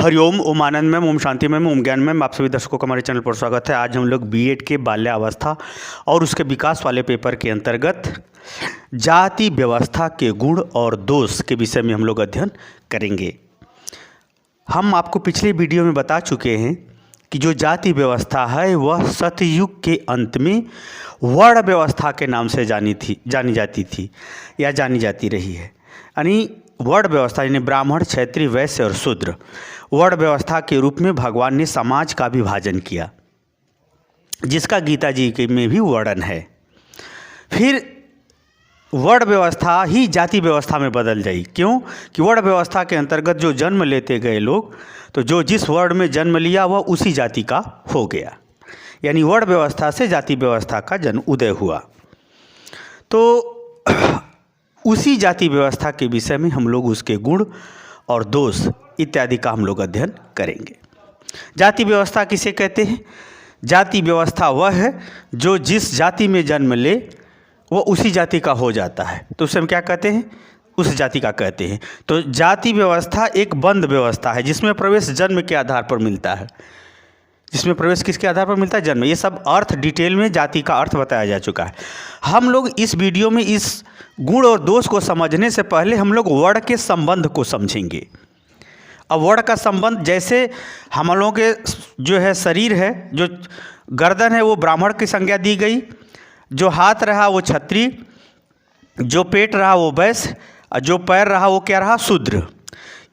हरिओम, ओम आनंद ma'am, Om Shanti ma'am, ओम ज्ञान ma'am, आप सभी दर्शकों का हमारे चैनल पर स्वागत है। आज हम लोग बीएड के बाल्यावस्था और उसके विकास वाले पेपर के अंतर्गत जाति व्यवस्था के गुण और दोष के विषय में हम लोग अध्ययन करेंगे। हम आपको पिछले वीडियो में बता चुके हैं कि जो जाति व्यवस्था है वह सतयुग के अंत में वर्ण व्यवस्था के नाम से जानी जाती रही है। यानी वर्ण व्यवस्था यानी ब्राह्मण, क्षत्रिय, वैश्य और शूद्र वर्ण व्यवस्था के रूप में भगवान ने समाज का विभाजन किया, जिसका गीता जी के में भी वर्णन है। फिर वर्ण व्यवस्था ही जाति व्यवस्था में बदल गई। क्यों? कि वर्ण व्यवस्था के अंतर्गत जो जन्म लेते गए लोग, तो जो जिस वर्ण में जन्म लिया वह उसी जाति का हो गया। यानी वर्ण व्यवस्था से जाति व्यवस्था का जन्म उदय हुआ। तो उसी जाति व्यवस्था के विषय में हम लोग उसके गुण और दोष इत्यादि का हम लोग अध्ययन करेंगे। जाति व्यवस्था किसे कहते हैं? जाति व्यवस्था वह है जो जिस जाति में जन्म ले वो उसी जाति का हो जाता है, तो उसे हम क्या कहते हैं? उस जाति का कहते हैं। तो जाति व्यवस्था एक बंद व्यवस्था है जिसमें प्रवेश जन्म के आधार पर मिलता है। जिसमें प्रवेश किसके आधार पर मिलता है? जन्म। ये सब अर्थ डिटेल में जाति का अर्थ बताया जा चुका है। हम लोग इस वीडियो में इस गुण और दोष को समझने से पहले हम लोग वर्ण के संबंध को समझेंगे। अब वर्ण का संबंध, जैसे हम लोगों के जो है शरीर है, जो गर्दन है वो ब्राह्मण की संज्ञा दी गई, जो हाथ रहा वो क्षत्रिय, जो पेट रहा वो वैश्य और जो पैर रहा वो क्या रहा? शूद्र।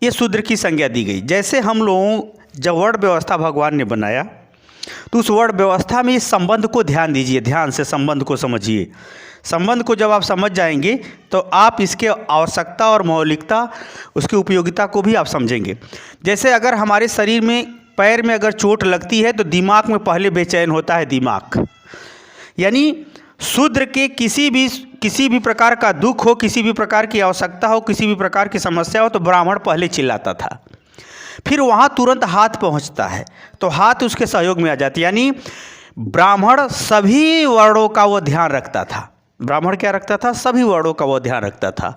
ये शूद्र की संज्ञा दी गई। जैसे हम लोगों जब वर्ण व्यवस्था भगवान ने बनाया तो उस वर्ण व्यवस्था में इस संबंध को ध्यान दीजिए, ध्यान से संबंध को समझिए। संबंध को जब आप समझ जाएंगे तो आप इसके आवश्यकता और मौलिकता, उसकी उपयोगिता को भी आप समझेंगे। जैसे अगर हमारे शरीर में पैर में अगर चोट लगती है तो दिमाग में पहले बेचैन होता है दिमाग। यानी शूद्र के किसी भी प्रकार का दुख हो, किसी भी प्रकार की आवश्यकता हो, किसी भी प्रकार की समस्या हो तो ब्राह्मण पहले चिल्लाता था, फिर वहाँ तुरंत हाथ पहुँचता है तो हाथ उसके सहयोग में आ जाती है। यानी ब्राह्मण सभी वर्णों का वो ध्यान रखता था। ब्राह्मण क्या रखता था? सभी वर्णों का वो ध्यान रखता था।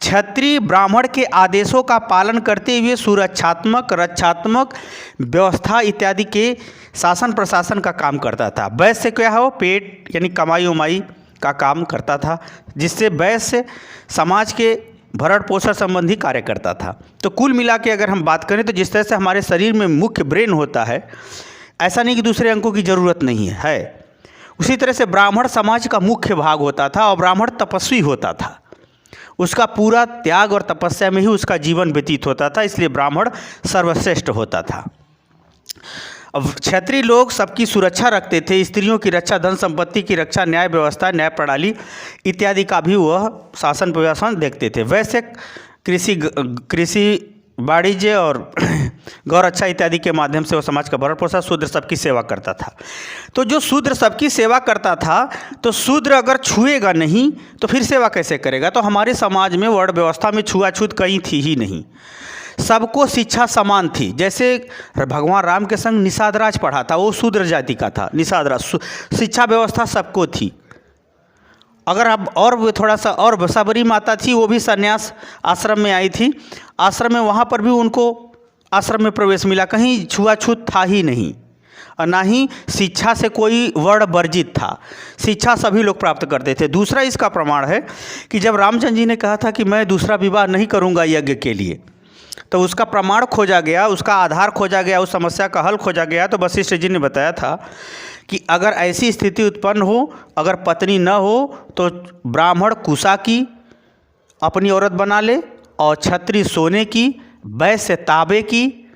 क्षत्रिय ब्राह्मण के आदेशों का पालन करते हुए सुरक्षात्मक, रक्षात्मक व्यवस्था इत्यादि के शासन प्रशासन का काम करता था। वैश्य क्या हो? पेट यानी कमाई उमाई का काम करता था, जिससे वैश्य समाज के भरण पोषण संबंधी कार्य करता था। तो कुल मिला के अगर हम बात करें तो जिस तरह से हमारे शरीर में मुख्य ब्रेन होता है, ऐसा नहीं कि दूसरे अंगों की ज़रूरत नहीं है, उसी तरह से ब्राह्मण समाज का मुख्य भाग होता था और ब्राह्मण तपस्वी होता था। उसका पूरा त्याग और तपस्या में ही उसका जीवन व्यतीत होता था, इसलिए ब्राह्मण सर्वश्रेष्ठ होता था। अब क्षत्रिय लोग सबकी सुरक्षा रखते थे, स्त्रियों की रक्षा, धन संपत्ति की रक्षा, न्याय व्यवस्था, न्याय प्रणाली इत्यादि का भी वह शासन प्रशासन देखते थे। वैसे कृषि वाणिज्य और गौ रक्षा इत्यादि के माध्यम से वो समाज का भरण पोषण, शूद्र सबकी सेवा करता था। तो जो शूद्र सबकी सेवा करता था, तो शूद्र अगर छुएगा नहीं तो फिर सेवा कैसे करेगा? तो हमारे समाज में वर्ण व्यवस्था में छुआछूत कहीं थी ही नहीं, सबको शिक्षा समान थी। जैसे भगवान राम के संग निषाद राज पढ़ा था, वो शूद्र जाति का था। निषाद राज शिक्षा व्यवस्था सबको थी। अगर अब और थोड़ा सा और सबरी माता थी, वो भी संन्यास आश्रम में आई थी, आश्रम में वहाँ पर भी उनको आश्रम में प्रवेश मिला, कहीं छुआछूत था ही नहीं, और ना ही शिक्षा से कोई वर्ण वर्जित था। शिक्षा सभी लोग प्राप्त करते थे। दूसरा इसका प्रमाण है कि जब रामचंद्र जी ने कहा था कि मैं दूसरा विवाह नहीं करूँगा यज्ञ के लिए, तो उसका प्रमाण खोजा गया, उसका आधार खोजा गया, उस समस्या का हल खोजा गया। तो वशिष्ठ जी ने बताया था कि अगर ऐसी स्थिति उत्पन्न हो, अगर पत्नी न हो, तो ब्राह्मण कुशा की अपनी औरत बना ले, और क्षत्रिय सोने की, वैश्य तांबे की,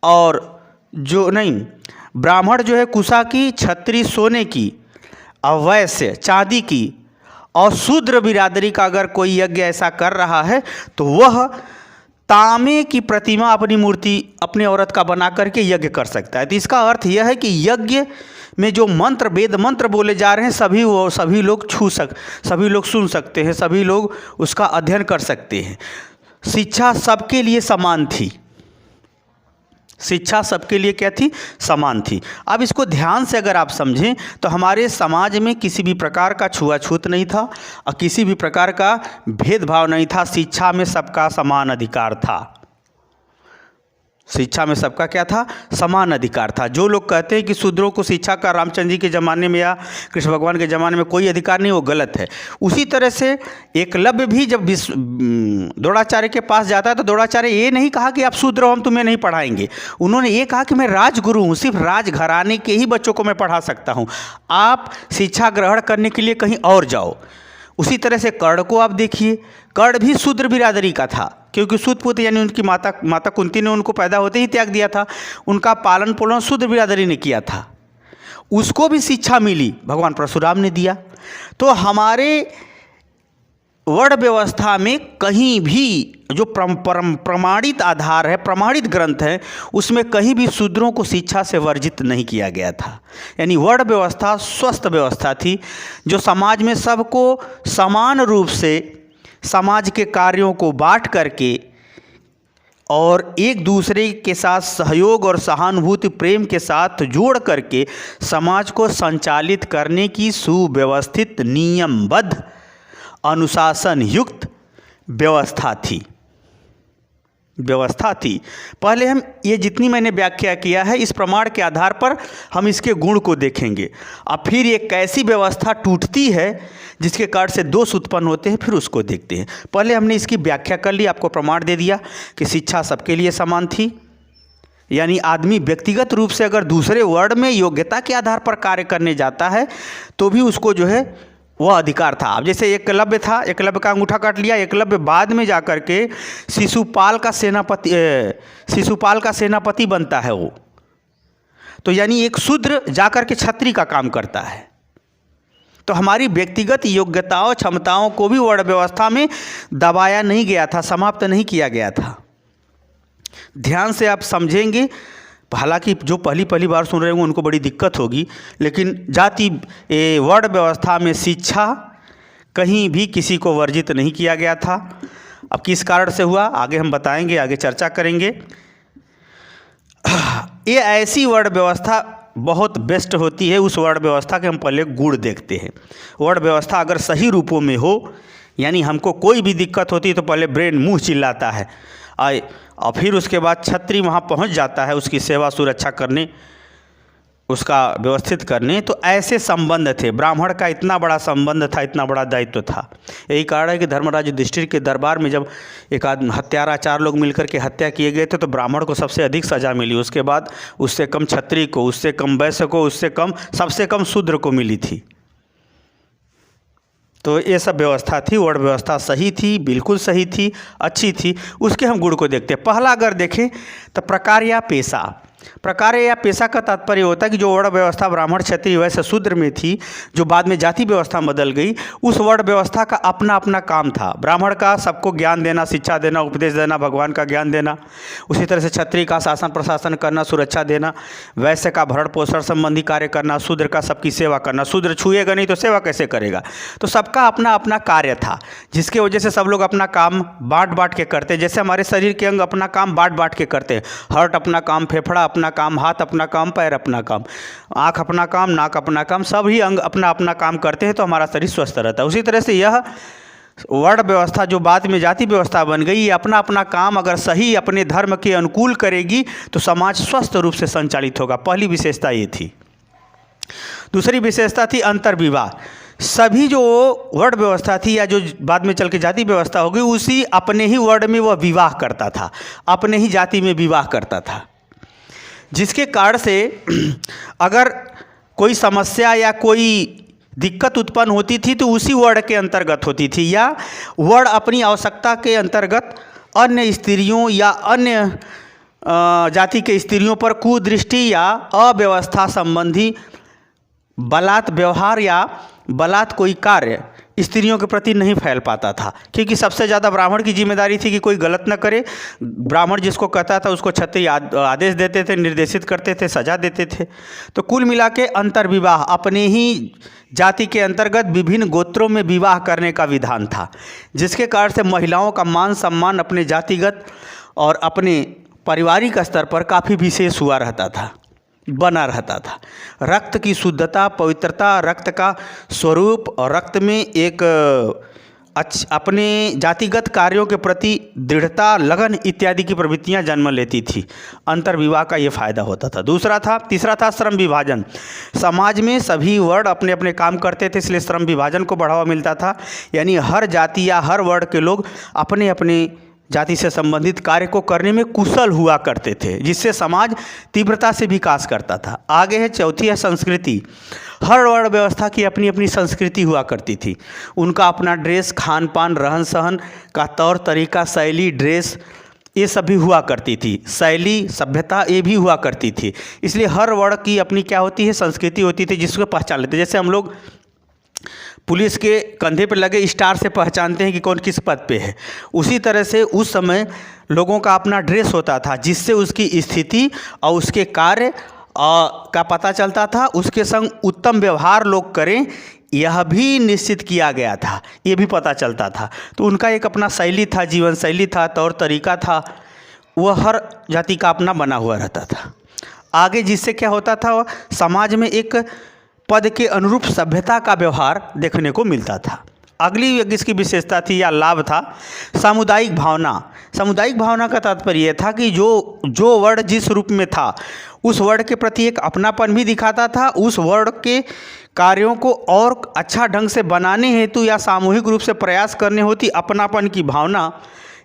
और ब्राह्मण जो है कुशा की, क्षत्रिय सोने की, और वैश्य चांदी की, और शूद्र बिरादरी का अगर कोई यज्ञ ऐसा कर रहा है तो वह तांबे की प्रतिमा अपनी मूर्ति अपने औरत का बना करके यज्ञ कर सकता है। तो इसका अर्थ यह है कि यज्ञ में जो मंत्र, वेद मंत्र बोले जा रहे हैं, सभी लोग सभी लोग सुन सकते हैं, सभी लोग उसका अध्ययन कर सकते हैं। शिक्षा सबके लिए समान थी। शिक्षा सबके लिए क्या थी? समान थी। अब इसको ध्यान से अगर आप समझें तो हमारे समाज में किसी भी प्रकार का छुआछूत नहीं था और किसी भी प्रकार का भेदभाव नहीं था। शिक्षा में सबका समान अधिकार था। शिक्षा में सबका क्या था? समान अधिकार था। जो लोग कहते हैं कि शूद्रों को शिक्षा का रामचंद्र जी के ज़माने में या कृष्ण भगवान के ज़माने में कोई अधिकार नहीं, वो गलत है। उसी तरह से एकलव्य भी जब द्रोणाचार्य के पास जाता है तो द्रोणाचार्य ये नहीं कहा कि आप शूद्र हो, हम तुम्हें नहीं पढ़ाएंगे। उन्होंने ये कहा कि मैं राजगुरु हूँ, सिर्फ राजघराने के ही बच्चों को मैं पढ़ा सकता हूँ, आप शिक्षा ग्रहण करने के लिए कहीं और जाओ। उसी तरह से कर्ण को आप देखिए, कर्ण भी शूद्र बिरादरी का था, क्योंकि सूतपुत्र यानी उनकी माता कुंती ने उनको पैदा होते ही त्याग दिया था। उनका पालन पोषण शूद्र बिरादरी ने किया था। उसको भी शिक्षा मिली, भगवान परशुराम ने दिया। तो हमारे वर्ण व्यवस्था में कहीं भी जो प्रमाणित आधार है, प्रमाणित ग्रंथ है, उसमें कहीं भी शूद्रों को शिक्षा से वर्जित नहीं किया गया था। यानी वर्ण व्यवस्था स्वस्थ व्यवस्था थी, जो समाज में सबको समान रूप से समाज के कार्यों को बांट करके और एक दूसरे के साथ सहयोग और सहानुभूति प्रेम के साथ जोड़ करके समाज को संचालित करने की सुव्यवस्थित नियमबद्ध अनुशासन युक्त व्यवस्था थी। पहले हम ये जितनी मैंने व्याख्या किया है, इस प्रमाण के आधार पर हम इसके गुण को देखेंगे। अब फिर एक कैसी व्यवस्था टूटती है जिसके कारण से दोष उत्पन्न होते हैं, फिर उसको देखते हैं। पहले हमने इसकी व्याख्या कर ली, आपको प्रमाण दे दिया कि शिक्षा सबके लिए समान थी। यानी आदमी व्यक्तिगत रूप से अगर दूसरे वर्ण में योग्यता के आधार पर कार्य करने जाता है तो भी उसको जो है वह अधिकार था। अब जैसे एकलव्य था, एकलव्य का अंगूठा काट लिया। एकलव्य बाद में जाकर के शिशुपाल का सेनापति बनता है वो। तो यानी एक शूद्र जाकर के क्षत्रिय का काम करता है। तो हमारी व्यक्तिगत योग्यताओं क्षमताओं को भी वर्ण व्यवस्था में दबाया नहीं गया था, समाप्त नहीं किया गया था। ध्यान से आप समझेंगे, हालांकि जो पहली बार सुन रहे होंगे उनको बड़ी दिक्कत होगी, लेकिन जाति वर्ण व्यवस्था में शिक्षा कहीं भी किसी को वर्जित नहीं किया गया था। अब किस कारण से हुआ आगे हम बताएंगे, आगे चर्चा करेंगे। ये ऐसी वर्ण व्यवस्था बहुत बेस्ट होती है। उस वर्ण व्यवस्था के हम पहले गुण देखते हैं। वर्ण व्यवस्था अगर सही रूपों में हो, यानी हमको कोई भी दिक्कत होती है तो पहले ब्रेन मुँह चिल्लाता है और फिर उसके बाद क्षत्रिय वहाँ पहुँच जाता है उसकी सेवा सुरक्षा करने, उसका व्यवस्थित करने। तो ऐसे संबंध थे। ब्राह्मण का इतना बड़ा संबंध था, इतना बड़ा दायित्व था। यही कारण है कि धर्मराज युधिष्ठिर के दरबार में जब एक आदमी हत्यारा 4 लोग मिलकर के हत्या किए गए थे तो ब्राह्मण को सबसे अधिक सज़ा मिली। उसके बाद उससे कम क्षत्रिय को, उससे कम वैश्य को, उससे कम सबसे कम शूद्र को मिली थी। तो ये सब व्यवस्था थी। वर्ण व्यवस्था सही थी, बिल्कुल सही थी, अच्छी थी। उसके हम गुण को देखते हैं। पहला अगर देखें तो प्रकार या पेशा। प्रकार या पेशा का तात्पर्य होता है कि जो वर्ण व्यवस्था ब्राह्मण क्षत्रिय वैश्य शूद्र में थी, जो बाद में जाति व्यवस्था बदल गई, उस वर्ण व्यवस्था का अपना अपना काम था। ब्राह्मण का सबको ज्ञान देना, शिक्षा देना, उपदेश देना, भगवान का ज्ञान देना। उसी तरह से क्षत्रिय का शासन प्रशासन करना, सुरक्षा देना। वैश्य का भरण पोषण संबंधी कार्य करना। शूद्र का सबकी सेवा करना। शूद्र छुएगा नहीं तो सेवा कैसे करेगा? तो सबका अपना अपना कार्य था, जिसके वजह से सब लोग अपना काम बांट बांट के करते। जैसे हमारे शरीर के अंग अपना काम बांट बांट के करते हैं। हार्ट अपना काम, फेफड़ा अपना काम, हाथ अपना काम, पैर अपना काम, आँख अपना काम, नाक अपना काम, सभी अंग अपना अपना काम करते हैं तो हमारा शरीर स्वस्थ रहता है। उसी तरह से यह वर्ण व्यवस्था जो बाद में जाति व्यवस्था बन गई, ये अपना अपना काम अगर सही अपने धर्म के अनुकूल करेगी तो समाज स्वस्थ रूप से संचालित होगा। पहली विशेषता ये थी। दूसरी विशेषता थी अंतर्विवाह। सभी जो वर्ण व्यवस्था थी या जो बाद में चल के जाति व्यवस्था हो गई, उसी अपने ही वर्ण में वह विवाह करता था, अपने ही जाति में विवाह करता था। जिसके कारण से अगर कोई समस्या या कोई दिक्कत उत्पन्न होती थी तो उसी वर्ण के अंतर्गत होती थी, या वर्ण अपनी आवश्यकता के अंतर्गत अन्य स्त्रियों या अन्य जाति के स्त्रियों पर कुदृष्टि या अव्यवस्था संबंधी बलात् व्यवहार या बलात् कोई कार्य स्त्रियों के प्रति नहीं फैल पाता था, क्योंकि सबसे ज़्यादा ब्राह्मण की जिम्मेदारी थी कि कोई गलत न करे। ब्राह्मण जिसको कहता था उसको क्षत्रिय आदेश देते थे, निर्देशित करते थे, सजा देते थे। तो कुल मिला के अंतर्विवाह, अपने ही जाति के अंतर्गत विभिन्न गोत्रों में विवाह करने का विधान था, जिसके कारण से महिलाओं का मान सम्मान अपने जातिगत और अपने पारिवारिक स्तर पर काफ़ी विशेष हुआ रहता था, बना रहता था। रक्त की शुद्धता, पवित्रता, रक्त का स्वरूप और रक्त में एक अपने जातिगत कार्यों के प्रति दृढ़ता, लगन इत्यादि की प्रवृत्तियां जन्म लेती थी। अंतर्विवाह का ये फायदा होता था। तीसरा था श्रम विभाजन। समाज में सभी वर्ण अपने अपने काम करते थे, इसलिए श्रम विभाजन को बढ़ावा मिलता था। यानी हर जाति या हर वर्ण के लोग अपने अपने जाति से संबंधित कार्य को करने में कुशल हुआ करते थे, जिससे समाज तीव्रता से विकास करता था। आगे है चौथी है संस्कृति। हर वर्ण व्यवस्था की अपनी अपनी संस्कृति हुआ करती थी। उनका अपना ड्रेस, खान पान, रहन सहन का तौर तरीका, शैली, ड्रेस, ये सब भी हुआ करती थी। शैली, सभ्यता, ये भी हुआ करती थी। इसलिए हर वर्ण की अपनी क्या होती है, संस्कृति होती थी, जिसको पहचान लेते। जैसे हम लोग पुलिस के कंधे पर लगे स्टार से पहचानते हैं कि कौन किस पद पे है, उसी तरह से उस समय लोगों का अपना ड्रेस होता था, जिससे उसकी स्थिति और उसके कार्य का पता चलता था। उसके संग उत्तम व्यवहार लोग करें, यह भी निश्चित किया गया था, ये भी पता चलता था। तो उनका एक अपना शैली था, जीवन शैली था, तौर तरीका था, वह हर जाति का अपना बना हुआ रहता था। आगे जिससे क्या होता था, समाज में एक पद के अनुरूप सभ्यता का व्यवहार देखने को मिलता था। अगली इसकी विशेषता थी या लाभ था सामुदायिक भावना। सामुदायिक भावना का तात्पर्य यह था कि जो वर्ण जिस रूप में था, उस वर्ण के प्रति एक अपनापन भी दिखाता था। उस वर्ण के कार्यों को और अच्छा ढंग से बनाने हेतु या सामूहिक रूप से प्रयास करने होती अपनापन की भावना,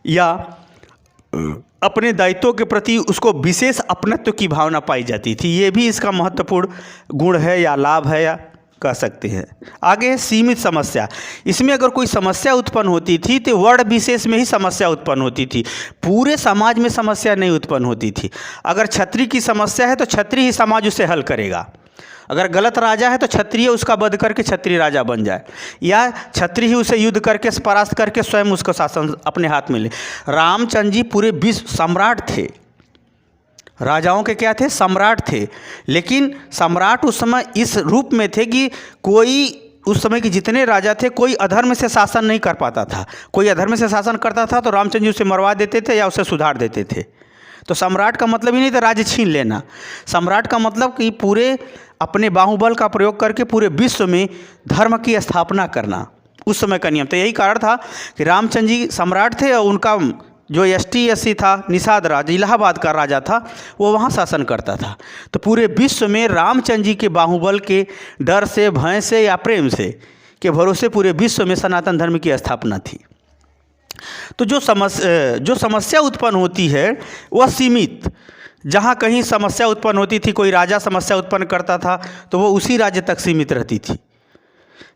या अपने दायित्वों के प्रति उसको विशेष अपनत्व की भावना पाई जाती थी। ये भी इसका महत्वपूर्ण गुण है या लाभ है, या कह सकते हैं। आगे है सीमित समस्या। इसमें अगर कोई समस्या उत्पन्न होती थी तो वर्ण विशेष में ही समस्या उत्पन्न होती थी, पूरे समाज में समस्या नहीं उत्पन्न होती थी। अगर क्षत्रिय की समस्या है तो क्षत्रिय ही समाज उसे हल करेगा। अगर गलत राजा है तो क्षत्रिय उसका वध करके क्षत्रिय राजा बन जाए, या क्षत्रिय ही उसे युद्ध करके परास्त करके स्वयं उसका शासन अपने हाथ में ले। रामचंद्र जी पूरे विश्व सम्राट थे, राजाओं के क्या थे, सम्राट थे। लेकिन सम्राट उस समय इस रूप में थे कि कोई, उस समय के जितने राजा थे, कोई अधर्म से शासन नहीं कर पाता था। कोई अधर्म से शासन करता था तो रामचंद्र जी उसे मरवा देते थे या उसे सुधार देते थे। तो सम्राट का मतलब ही नहीं था राज्य छीन लेना। सम्राट का मतलब कि पूरे अपने बाहुबल का प्रयोग करके पूरे विश्व में धर्म की स्थापना करना, उस समय का नियम। तो यही कारण था कि रामचंद्र जी सम्राट थे और उनका जो ST था, निषाद राज, इलाहाबाद का राजा था, वो वहाँ शासन करता था। तो पूरे विश्व में रामचंद्र जी के बाहुबल के डर से, भय से या प्रेम से के भरोसे पूरे विश्व में सनातन धर्म की स्थापना थी। तो जो समस्या उत्पन्न होती है वह सीमित, जहाँ कहीं समस्या उत्पन्न होती थी, कोई राजा समस्या उत्पन्न करता था तो वो उसी राज्य तक सीमित रहती थी,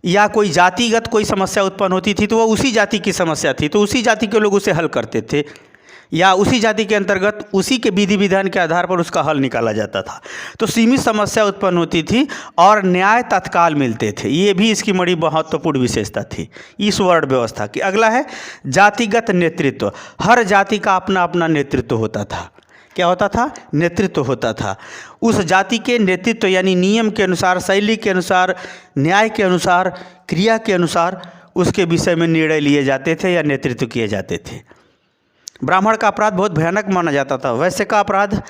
या कोई जातिगत कोई समस्या उत्पन्न होती थी तो वो उसी जाति की समस्या थी, तो उसी जाति के लोग उसे हल करते थे, या उसी जाति के अंतर्गत उसी के विधि विधान के आधार पर उसका हल निकाला जाता था। तो सीमित समस्या उत्पन्न होती थी और न्याय तत्काल मिलते थे। ये भी इसकी बड़ी महत्वपूर्ण विशेषता थी इस वर्ण व्यवस्था की। अगला है जातिगत नेतृत्व। हर जाति का अपना अपना नेतृत्व होता था। क्या होता था, नेतृत्व होता था। उस जाति के नेतृत्व यानी नियम के अनुसार, शैली के अनुसार, न्याय के अनुसार, क्रिया के अनुसार उसके विषय में निर्णय लिए जाते थे या नेतृत्व किए जाते थे। ब्राह्मण का अपराध बहुत भयानक माना जाता था, वैश्य का अपराध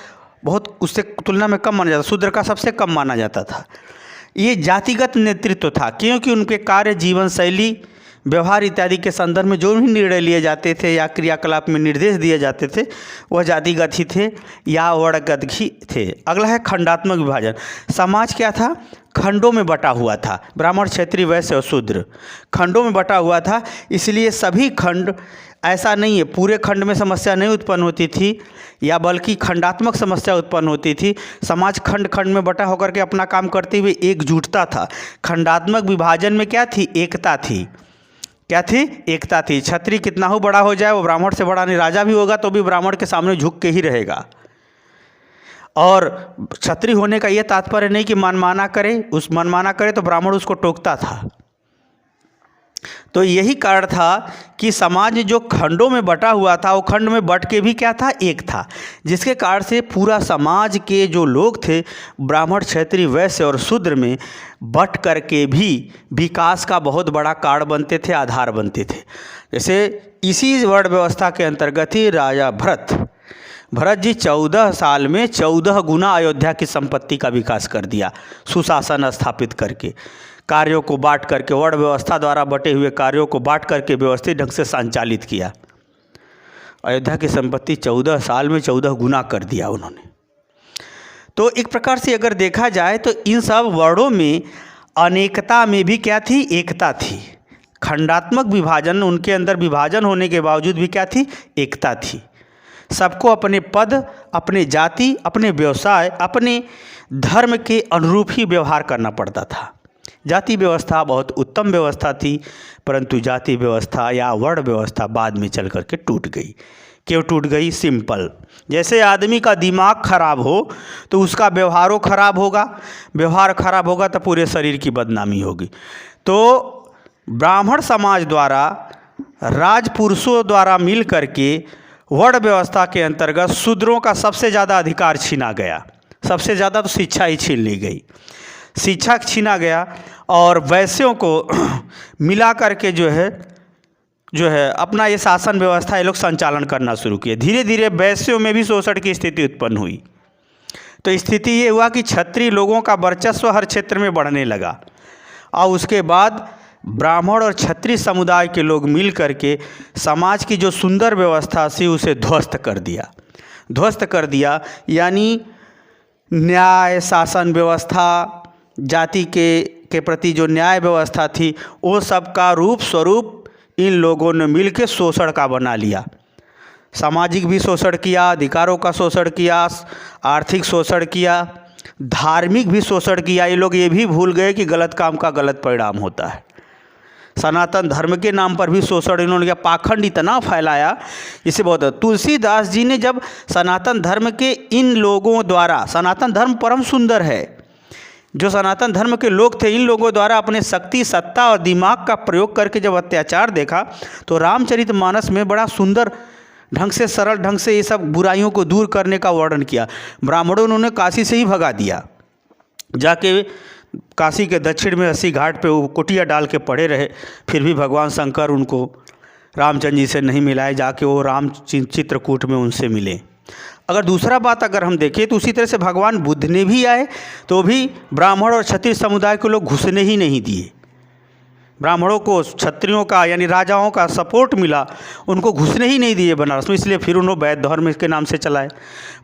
बहुत उससे तुलना में कम माना जाता, शूद्र का सबसे कम माना जाता था। ये जातिगत नेतृत्व था, क्योंकि उनके कार्य, जीवन शैली, व्यवहार इत्यादि के संदर्भ में जो भी निर्णय लिए जाते थे या क्रियाकलाप में निर्देश दिए जाते थे वह जातिगत ही थे या वर्णगत ही थे। अगला है खंडात्मक विभाजन। समाज क्या था, खंडों में बटा हुआ था। ब्राह्मण, क्षत्रिय, वैश्य और शूद्र खंडों में बटा हुआ था। इसलिए सभी खंड, ऐसा नहीं है पूरे खंड में समस्या नहीं उत्पन्न होती थी, या बल्कि खंडात्मक समस्या उत्पन्न होती थी। समाज खंड खंड में बटा होकर के अपना काम करते हुए एकजुटता था। खंडात्मक विभाजन में क्या थी, एकता थी। क्या थी, एकता थी। क्षत्रिय कितना हो बड़ा हो जाए, वो ब्राह्मण से बड़ा नहीं, राजा भी होगा तो भी ब्राह्मण के सामने झुक के ही रहेगा। और क्षत्रिय होने का ये तात्पर्य नहीं कि मनमाना करे, उस मनमाना करे तो ब्राह्मण उसको टोकता था। तो यही कारण था कि समाज जो खंडों में बटा हुआ था वो खंड में बट के भी क्या था, एक था, जिसके कारण से पूरा समाज के जो लोग थे ब्राह्मण, क्षत्रिय, वैश्य और शूद्र में बट करके भी विकास का बहुत बड़ा कारण बनते थे, आधार बनते थे। जैसे इसी वर्ण व्यवस्था के अंतर्गत ही राजा भरत जी 14 साल में 14 गुना अयोध्या की संपत्ति का विकास कर दिया, सुशासन स्थापित करके। कार्यों को बांट करके, वर्ण व्यवस्था द्वारा बटे हुए कार्यों को बांट करके व्यवस्थित ढंग से संचालित किया। अयोध्या की संपत्ति 14 साल में 14 गुना कर दिया उन्होंने। तो एक प्रकार से अगर देखा जाए तो इन सब वर्णों में अनेकता में भी क्या थी, एकता थी। खंडात्मक विभाजन, उनके अंदर विभाजन होने के बावजूद भी क्या थी, एकता थी। सबको अपने पद, अपने जाति, अपने व्यवसाय, अपने धर्म के अनुरूप ही व्यवहार करना पड़ता था। जाति व्यवस्था बहुत उत्तम व्यवस्था थी, परंतु जाति व्यवस्था या वर्ण व्यवस्था बाद में चल करके टूट गई। क्यों टूट गई? सिंपल, जैसे आदमी का दिमाग खराब हो तो उसका व्यवहारों खराब होगा, व्यवहार खराब होगा तो पूरे शरीर की बदनामी होगी। तो ब्राह्मण समाज द्वारा, राजपुरुषों द्वारा मिल करके वर्ण व्यवस्था के अंतर्गत शूद्रों का सबसे ज़्यादा अधिकार छीना गया। सबसे ज़्यादा तो शिक्षा ही छीन ली गई, शिक्षा छीना गया और वैश्यों को मिला करके जो है अपना ये शासन व्यवस्था ये लोग संचालन करना शुरू किए। धीरे धीरे वैश्यों में भी शोषण की स्थिति उत्पन्न हुई। तो स्थिति ये हुआ कि क्षत्रिय लोगों का वर्चस्व हर क्षेत्र में बढ़ने लगा और उसके बाद ब्राह्मण और क्षत्रिय समुदाय के लोग मिल करके समाज की जो सुंदर व्यवस्था थी उसे ध्वस्त कर दिया। ध्वस्त कर दिया यानी न्याय, शासन व्यवस्था, जाति के प्रति जो न्याय व्यवस्था थी वो सब का रूप स्वरूप इन लोगों ने मिल के शोषण का बना लिया। सामाजिक भी शोषण किया, अधिकारों का शोषण किया, आर्थिक शोषण किया, धार्मिक भी शोषण किया। ये लोग ये भी भूल गए कि गलत काम का गलत परिणाम होता है। सनातन धर्म के नाम पर भी शोषण इन्होंने किया, पाखंड इतना फैलाया इसे बहुत। तुलसीदास जी ने जब सनातन धर्म के इन लोगों द्वारा, सनातन धर्म परम सुंदर है, जो सनातन धर्म के लोग थे इन लोगों द्वारा अपने शक्ति, सत्ता और दिमाग का प्रयोग करके जब अत्याचार देखा तो रामचरितमानस में बड़ा सुंदर ढंग से, सरल ढंग से ये सब बुराइयों को दूर करने का वर्णन किया। ब्राह्मणों उन्होंने काशी से ही भगा दिया, जाके काशी के दक्षिण में 80 घाट पे वो कुटिया डाल के पड़े रहे, फिर भी भगवान शंकर उनको रामचंद्र जी से नहीं मिलाए, जाके वो राम चित्रकूट में उनसे मिले। अगर दूसरा बात अगर हम देखें तो उसी तरह से भगवान बुद्ध ने भी आए तो भी ब्राह्मण और क्षत्रिय समुदाय को लोग घुसने ही नहीं दिए। ब्राह्मणों को क्षत्रियों का यानी राजाओं का सपोर्ट मिला, उनको घुसने ही नहीं दिए बनारस में, इसलिए फिर उन्होंने वैद्य धर्म के नाम से चलाए।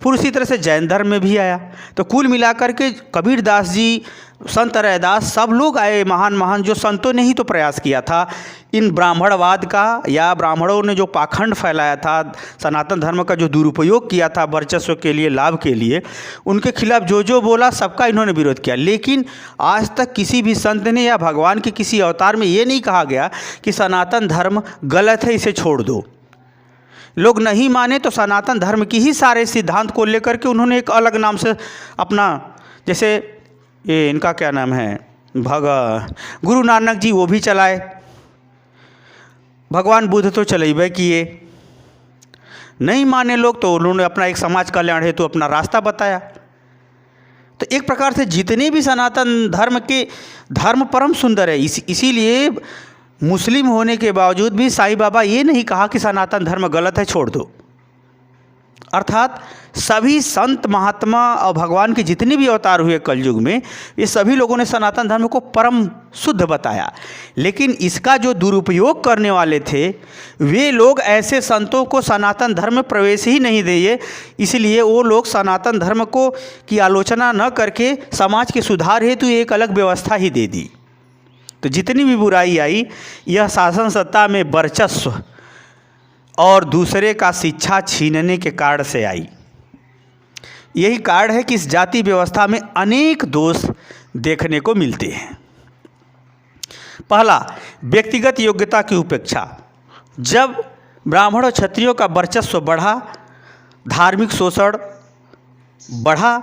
फिर उसी तरह से जैन धर्म में भी आया। तो कुल मिलाकर के कबीरदास जी, संत रैदास, सब लोग आए, महान महान जो संतों ने ही तो प्रयास किया था इन ब्राह्मणवाद का, या ब्राह्मणों ने जो पाखंड फैलाया था, सनातन धर्म का जो दुरुपयोग किया था वर्चस्व के लिए, लाभ के लिए, उनके खिलाफ जो जो बोला सबका इन्होंने विरोध किया। लेकिन आज तक किसी भी संत ने या भगवान के किसी अवतार में ये नहीं कहा गया कि सनातन धर्म गलत है, इसे छोड़ दो। लोग नहीं माने तो सनातन धर्म की ही सारे सिद्धांत को लेकर के उन्होंने एक अलग नाम से अपना, जैसे ये इनका क्या नाम है, गुरु नानक जी, वो भी चलाए। भगवान बुद्ध तो चलेबे किए, नहीं माने लोग तो उन्होंने अपना एक समाज कल्याण हेतु अपना रास्ता बताया। तो एक प्रकार से जितने भी सनातन धर्म के धर्म परम सुंदर है, इसीलिए मुस्लिम होने के बावजूद भी साईं बाबा ये नहीं कहा कि सनातन धर्म गलत है, छोड़ दो। अर्थात सभी संत महात्मा और भगवान के जितने भी अवतार हुए कलयुग में, ये सभी लोगों ने सनातन धर्म को परम शुद्ध बताया। लेकिन इसका जो दुरुपयोग करने वाले थे वे लोग ऐसे संतों को सनातन धर्म में प्रवेश ही नहीं दिए, इसलिए वो लोग सनातन धर्म को की आलोचना न करके समाज के सुधार हेतु एक अलग व्यवस्था ही दे दी। तो जितनी भी बुराई आई यह शासन सत्ता में वर्चस्व और दूसरे का शिक्षा छीनने के कारण से आई। यही कारण है कि इस जाति व्यवस्था में अनेक दोष देखने को मिलते हैं। पहला, व्यक्तिगत योग्यता की उपेक्षा। जब ब्राह्मण और क्षत्रियों का वर्चस्व बढ़ा, धार्मिक शोषण बढ़ा,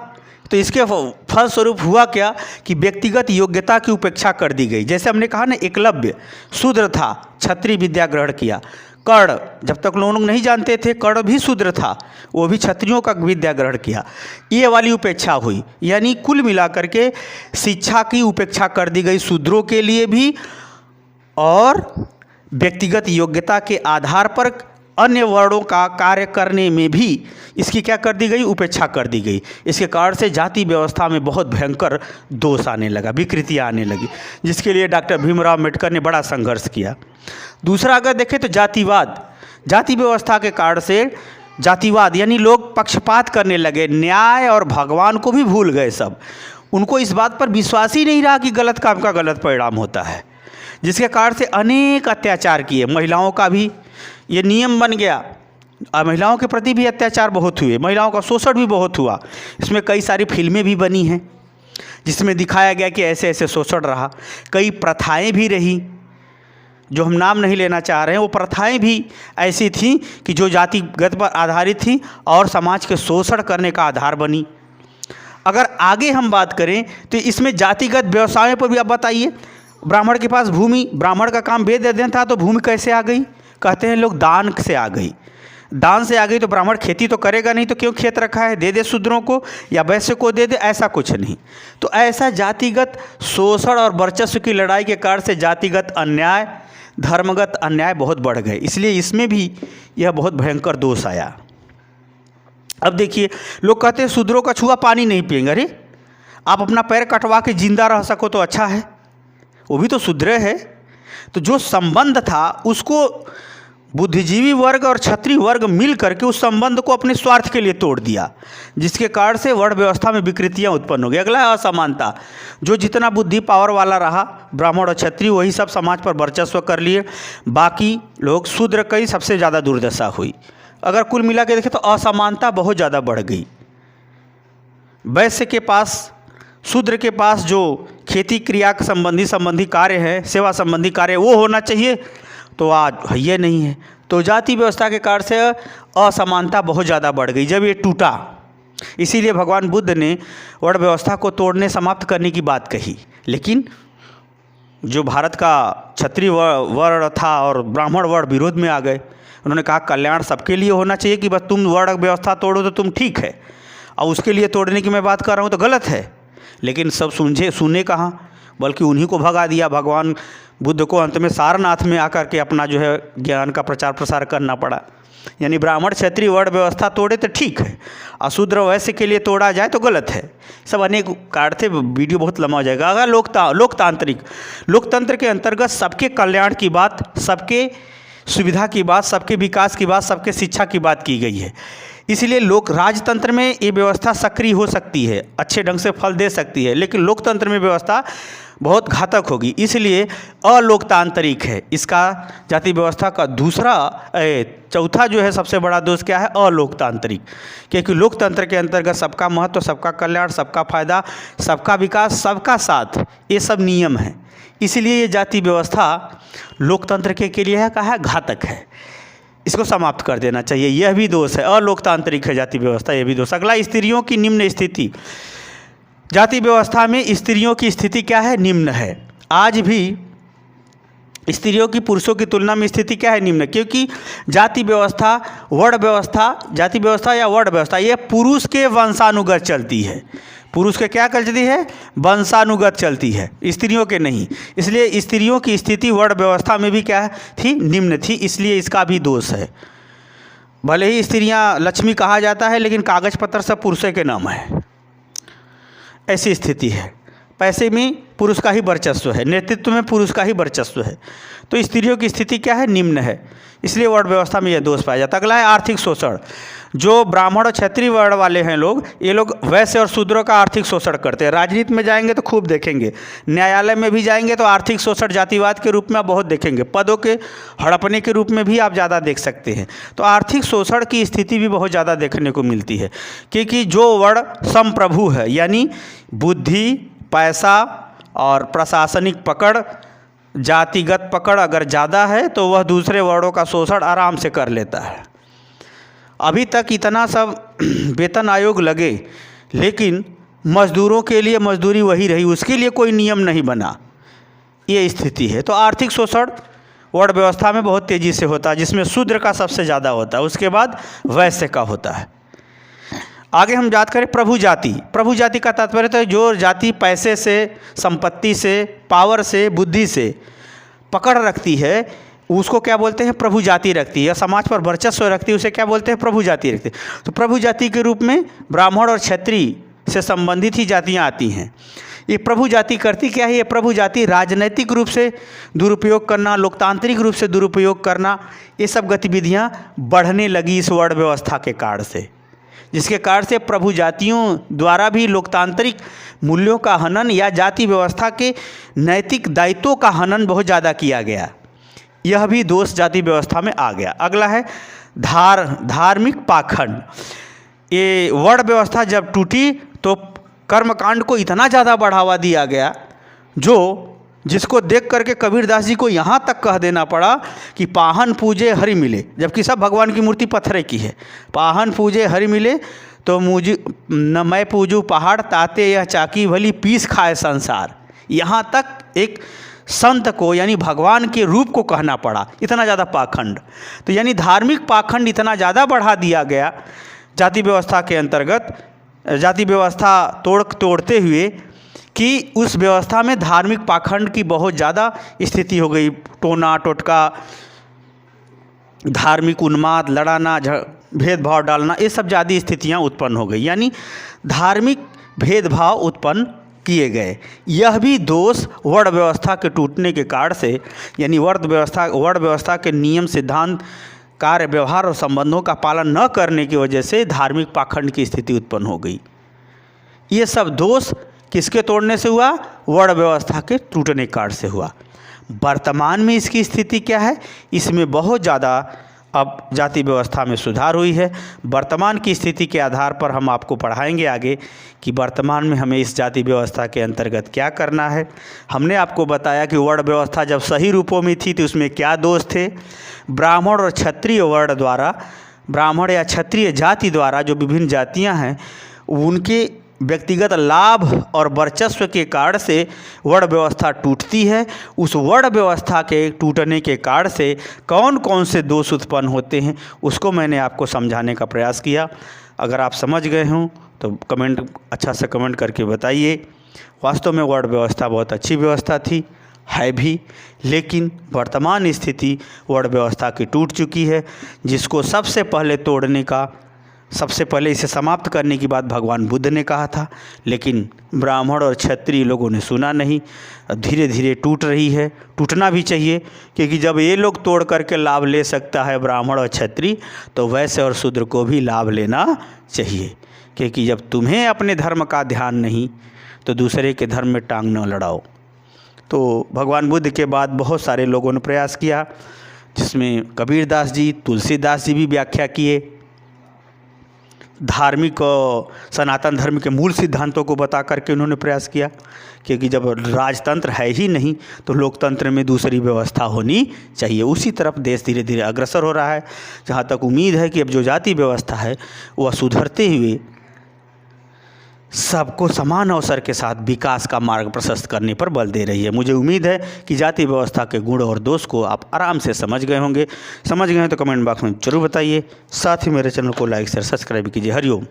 तो इसके फलस्वरूप हुआ क्या कि व्यक्तिगत योग्यता की उपेक्षा कर दी गई। जैसे हमने कहा ना, एकलव्य शूद्र था, क्षत्रिय विद्या ग्रहण किया। कर्ण, जब तक लोग नहीं जानते थे, कर्ण भी शूद्र था, वो भी क्षत्रियों का विद्या ग्रहण किया। ये वाली उपेक्षा हुई, यानी कुल मिलाकर के शिक्षा की उपेक्षा कर दी गई शूद्रों के लिए भी, और व्यक्तिगत योग्यता के आधार पर अन्य वर्णों का कार्य करने में भी इसकी क्या कर दी गई, उपेक्षा कर दी गई। इसके कारण से जाति व्यवस्था में बहुत भयंकर दोष आने लगा, विकृतियाँ आने लगी, जिसके लिए डॉक्टर भीमराव अम्बेडकर ने बड़ा संघर्ष किया। दूसरा अगर देखें तो जातिवाद, जाति व्यवस्था के कारण से जातिवाद यानी लोग पक्षपात करने लगे, न्याय और भगवान को भी भूल गए सब। उनको इस बात पर विश्वास ही नहीं रहा कि गलत काम का गलत परिणाम होता है, जिसके कारण से अनेक अत्याचार किए। महिलाओं का भी ये नियम बन गया, महिलाओं के प्रति भी अत्याचार बहुत हुए, महिलाओं का शोषण भी बहुत हुआ। इसमें कई सारी फिल्में भी बनी हैं जिसमें दिखाया गया कि ऐसे ऐसे शोषण रहा। कई प्रथाएं भी रही, जो हम नाम नहीं लेना चाह रहे हैं, वो प्रथाएं भी ऐसी थीं कि जो जातिगत पर आधारित थी और समाज के शोषण करने का आधार बनी। अगर आगे हम बात करें तो इसमें जातिगत व्यवसायों पर भी आप बताइए। ब्राह्मण के पास भूमि, ब्राह्मण का काम वेद अध्ययन था, तो भूमि कैसे आ गई? कहते हैं लोग दान से आ गई। दान से आ गई तो ब्राह्मण खेती तो करेगा नहीं, तो क्यों खेत रखा है, दे दे शूद्रों को या वैश्य को दे दे, ऐसा कुछ नहीं। तो ऐसा जातिगत शोषण और वर्चस्व की लड़ाई के कारण से जातिगत अन्याय, धर्मगत अन्याय बहुत बढ़ गए, इसलिए इसमें भी यह बहुत भयंकर दोष आया। अब देखिए, लोग कहते हैं शूद्रों का छुआ पानी नहीं पिएंगे। अरे आप अपना पैर कटवा के जिंदा रह सको तो अच्छा है, वो भी तो शूद्र है। तो जो संबंध था उसको बुद्धिजीवी वर्ग और क्षत्रिय वर्ग मिल करके उस संबंध को अपने स्वार्थ के लिए तोड़ दिया, जिसके कारण से वर्ण व्यवस्था में विकृतियां उत्पन्न हो गई। अगला है असमानता। जो जितना बुद्धि पावर वाला रहा, ब्राह्मण और क्षत्रिय, वही सब समाज पर वर्चस्व कर लिए, बाकी लोग शूद्र की सबसे ज़्यादा दुर्दशा हुई। अगर कुल मिला के देखें तो असमानता बहुत ज़्यादा बढ़ गई। वैश्य के पास, शूद्र के पास जो खेती क्रिया संबंधी कार्य है, सेवा संबंधी कार्य, वो होना चाहिए, तो आज ये नहीं है। तो जाति व्यवस्था के कारण से असमानता बहुत ज़्यादा बढ़ गई। जब ये टूटा, इसीलिए भगवान बुद्ध ने वर्ण व्यवस्था को तोड़ने, समाप्त करने की बात कही। लेकिन जो भारत का क्षत्रिय वर्ण था और ब्राह्मण वर्ण विरोध में आ गए। उन्होंने कहा कल्याण सबके लिए होना चाहिए, कि बस तुम वर्ण व्यवस्था तोड़ो तो तुम ठीक है, और उसके लिए तोड़ने की मैं बात कर रहा हूँ तो गलत है। लेकिन सब सुने कहाँ, बल्कि उन्हीं को भगा दिया। भगवान बुद्ध को अंत में सारनाथ में आकर के अपना जो है ज्ञान का प्रचार प्रसार करना पड़ा। यानी ब्राह्मण क्षत्रिय वर्ण व्यवस्था तोड़े तो ठीक है, अशूद्र वैश्य के लिए तोड़ा जाए तो गलत है। सब अनेक कार्य थे, वीडियो बहुत लंबा हो जाएगा। अगर लोकतंत्र के अंतर्गत सबके कल्याण की बात, सबके सुविधा की बात, सबके विकास की बात, सबके शिक्षा की बात की गई है। इसलिए राजतंत्र में ये व्यवस्था सक्रिय हो सकती है, अच्छे ढंग से फल दे सकती है, लेकिन लोकतंत्र में व्यवस्था बहुत घातक होगी, इसलिए अलोकतांत्रिक है। इसका जाति व्यवस्था का चौथा जो है सबसे बड़ा दोष क्या है? अलोकतांत्रिक। क्योंकि लोकतंत्र के अंतर्गत सबका महत्व, सबका कल्याण, सबका फायदा, सबका विकास, सबका साथ, ये सब नियम हैं। इसलिए ये जाति व्यवस्था लोकतंत्र के लिए कहा घातक है, इसको समाप्त कर देना चाहिए। यह भी दोष है, अलोकतांत्रिक है जाति व्यवस्था, यह भी दोष। अगला, स्त्रियों की निम्न स्थिति। जाति व्यवस्था में स्त्रियों की स्थिति क्या है? निम्न है। आज भी स्त्रियों की पुरुषों की तुलना में स्थिति क्या है? निम्न। क्योंकि जाति व्यवस्था, वर्ण व्यवस्था, जाति व्यवस्था या वर्ण व्यवस्था, ये पुरुष के वंशानुगत चलती है। पुरुष के क्या चलती है? वंशानुगत चलती है, स्त्रियों के नहीं। इसलिए स्त्रियों की स्थिति वर्ण व्यवस्था में भी क्या थी? निम्न थी। इसलिए इसका भी दोष है। भले ही स्त्रियां लक्ष्मी कहा जाता है, लेकिन कागज पत्र सब पुरुषों के नाम है, ऐसी स्थिति है। पैसे में पुरुष का ही वर्चस्व है, नेतृत्व में पुरुष का ही वर्चस्व है। तो स्त्रियों की स्थिति क्या है? निम्न है। इसलिए वर्ण व्यवस्था में यह दोष पाया जाता है। अगला है आर्थिक शोषण। जो ब्राह्मण और क्षत्रिय वर्ण वाले हैं लोग, ये लोग वैश्य और शूद्रों का आर्थिक शोषण करते हैं। राजनीति में जाएंगे तो खूब देखेंगे, न्यायालय में भी जाएंगे तो आर्थिक शोषण जातिवाद के रूप में आप बहुत देखेंगे, पदों के हड़पने के रूप में भी आप ज़्यादा देख सकते हैं। तो आर्थिक शोषण की स्थिति भी बहुत ज़्यादा देखने को मिलती है। क्योंकि जो वर्ण संप्रभु है, यानी बुद्धि, पैसा और प्रशासनिक पकड़, जातिगत पकड़ अगर ज़्यादा है तो वह दूसरे वर्णों का शोषण आराम से कर लेता है। अभी तक इतना सब वेतन आयोग लगे, लेकिन मजदूरों के लिए मजदूरी वही रही, उसके लिए कोई नियम नहीं बना। ये स्थिति है। तो आर्थिक शोषण वर्ण व्यवस्था में बहुत तेज़ी से होता है, जिसमें शूद्र का सबसे ज़्यादा होता है, उसके बाद वैश्य का होता है। आगे हम बात करें प्रभु जाति। प्रभु जाति का तात्पर्य तो जो जाति पैसे से, संपत्ति से, पावर से, बुद्धि से पकड़ रखती है, उसको क्या बोलते हैं, प्रभु जाति रखती है या समाज पर वर्चस्व रखती है, उसे क्या बोलते हैं, प्रभु जाति रखती है। तो प्रभु जाति के रूप में ब्राह्मण और क्षत्रिय से संबंधित ही जातियाँ आती हैं। ये प्रभु जाति करती क्या है, ये प्रभु जाति राजनैतिक रूप से दुरुपयोग करना, लोकतांत्रिक रूप से दुरुपयोग करना, ये सब गतिविधियाँ बढ़ने लगी इस वर्ण व्यवस्था के कारण से, जिसके कारण से प्रभु जातियों द्वारा भी लोकतांत्रिक मूल्यों का हनन या जाति व्यवस्था के नैतिक दायित्वों का हनन बहुत ज़्यादा किया गया। यह भी दोष जाति व्यवस्था में आ गया। अगला है धार्मिक पाखंड। ये वर्ण व्यवस्था जब टूटी तो कर्मकांड को इतना ज़्यादा बढ़ावा दिया गया जिसको देख करके कबीरदास जी को यहाँ तक कह देना पड़ा कि पाहन पूजे हरि मिले, जबकि सब भगवान की मूर्ति पत्थरे की है। पाहन पूजे हरि मिले तो मुझे न मैं पूजू पहाड़, ताते यह चाकी भली पीस खाए संसार। यहाँ तक एक संत को यानी भगवान के रूप को कहना पड़ा, इतना ज़्यादा पाखंड। तो यानी धार्मिक पाखंड इतना ज़्यादा बढ़ा दिया गया जाति व्यवस्था के अंतर्गत, जाति व्यवस्था तोड़ते हुए कि उस व्यवस्था में धार्मिक पाखंड की बहुत ज़्यादा स्थिति हो गई। टोना टोटका, धार्मिक उन्माद, लड़ाना, भेदभाव डालना, ये सब ज़्यादा स्थितियाँ उत्पन्न हो गई, यानी धार्मिक भेदभाव उत्पन्न किए गए। यह भी दोष वर्ण व्यवस्था के टूटने के कारण से, यानी वर्ण व्यवस्था के नियम, सिद्धांत, कार्य, व्यवहार और संबंधों का पालन न करने की वजह से धार्मिक पाखंड की स्थिति उत्पन्न हो गई। ये सब दोष किसके तोड़ने से हुआ, वर्ण व्यवस्था के टूटने के कारण से हुआ। वर्तमान में इसकी स्थिति क्या है, इसमें बहुत ज़्यादा अब जाति व्यवस्था में सुधार हुई है। वर्तमान की स्थिति के आधार पर हम आपको पढ़ाएंगे आगे कि वर्तमान में हमें इस जाति व्यवस्था के अंतर्गत क्या करना है। हमने आपको बताया कि वर्ण व्यवस्था जब सही रूपों में थी तो उसमें क्या दोष थे। ब्राह्मण और क्षत्रिय वर्ण द्वारा, ब्राह्मण या क्षत्रिय जाति द्वारा जो विभिन्न जातियां हैं उनके व्यक्तिगत लाभ और वर्चस्व के कारण से वर्ण व्यवस्था टूटती है। उस वर्ण व्यवस्था के टूटने के कारण से कौन कौन से दोष उत्पन्न होते हैं उसको मैंने आपको समझाने का प्रयास किया। अगर आप समझ गए हों तो कमेंट अच्छा से कमेंट करके बताइए। वास्तव में वर्ण व्यवस्था बहुत अच्छी व्यवस्था थी, है भी, लेकिन वर्तमान स्थिति वर्ण व्यवस्था की टूट चुकी है, जिसको सबसे पहले इसे समाप्त करने की बात भगवान बुद्ध ने कहा था, लेकिन ब्राह्मण और क्षत्रिय लोगों ने सुना नहीं। धीरे धीरे टूट रही है, टूटना भी चाहिए, क्योंकि जब ये लोग तोड़ करके लाभ ले सकता है ब्राह्मण और क्षत्रिय, तो वैश्य और शूद्र को भी लाभ लेना चाहिए। क्योंकि जब तुम्हें अपने धर्म का ध्यान नहीं तो दूसरे के धर्म में टांग न लड़ाओ। तो भगवान बुद्ध के बाद बहुत सारे लोगों ने प्रयास किया, जिसमें कबीरदास जी, तुलसीदास जी भी व्याख्या किए। धार्मिक सनातन धर्म के मूल सिद्धांतों को बता करके उन्होंने प्रयास किया, क्योंकि जब राजतंत्र है ही नहीं तो लोकतंत्र में दूसरी व्यवस्था होनी चाहिए। उसी तरफ देश धीरे धीरे अग्रसर हो रहा है, जहाँ तक उम्मीद है कि अब जो जाति व्यवस्था है वह सुधरते हुए सबको समान अवसर के साथ विकास का मार्ग प्रशस्त करने पर बल दे रही है। मुझे उम्मीद है कि जाति व्यवस्था के गुण और दोष को आप आराम से समझ गए होंगे। समझ गए हैं तो कमेंट बॉक्स में जरूर बताइए। साथ ही मेरे चैनल को लाइक शेयर सब्सक्राइब कीजिए। हरिओम।